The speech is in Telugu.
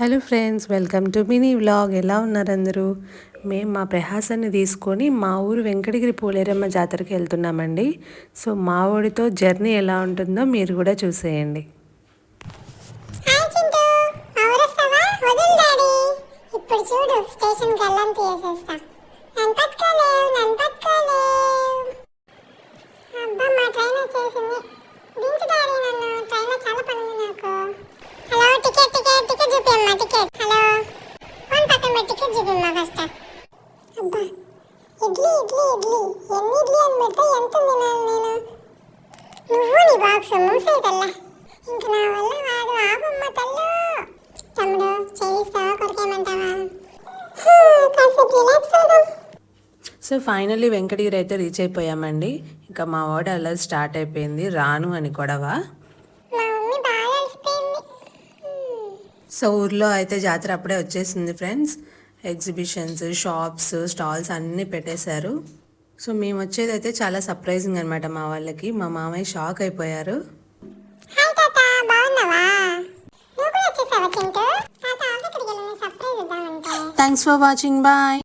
Hello friends, welcome to mini vlog. ఎలా ఉన్నారు అందరూ? మేము మా ప్రహాసాన్ని తీసుకొని మా ఊరు వెంకటగిరి పోలేరమ్మ జాతరకి వెళ్తున్నామండి. సో మా ఊరితో జర్నీ ఎలా ఉంటుందో మీరు కూడా చూసేయండి. ఇప్పుడు చూడు స్టేషన్ కల్లం తీసేస్తా. నన్ను పట్టుకోలేవు, నన్ను పట్టుకోలేవు. అబ్బా, మా ట్రైన్ వచ్చేసింది. దించుతారు నన్ను. ట్రైన్లో చాలా పని ఉంది నాకు. హలో, టికెట్ టికెట్ టికెట్ చూపిమ్మా, టికెట్. హలో, ఫోన్ పక్కన పెట్టి టికెట్ చూపిమ్మా ఫస్ట్. అబ్బా, ఇడ్లీ ఇడ్లీ ఇడ్లీ. ఎన్ని ఇడ్లీ అని పెడితే ఎంత తినాలి నేను? నువ్వు నీ బాక్స్ మూసేదల్లా. ఇంక నా వల్ల కాదు. ఆపమ్మ తల్లు. తమ్ముడు, చేయిస్తావా, కొరికేయమంటావా? కాసేపు రిలాక్స్ అవుదాం. సో ఫైనల్లీ వెంకటగిరి అయితే రీచ్ అయిపోయామండి. ఇంకా మా వాడు అలా స్టార్ట్ అయిపోయింది, రాను అని గొడవ. మా మమ్మీ బాగా అలసిపోయింది. సో ఊర్లో అయితే జాతర అప్పుడే వచ్చేసింది ఫ్రెండ్స్. ఎగ్జిబిషన్స్, షాప్స్, స్టాల్స్ అన్నీ పెట్టేశారు. సో మేము వచ్చేది అయితే చాలా సర్ప్రైజింగ్ అనమాట మా వాళ్ళకి. మా మామయ్య షాక్ అయిపోయారు. హాయ్ తాత, బాగున్నావా? నువ్వు కూడా వచ్చేసావా చింటూ? తాత ఆఫీస్కి వెళ్ళి సర్ప్రైజ్ ఇద్దామంటే. Thanks for watching, bye.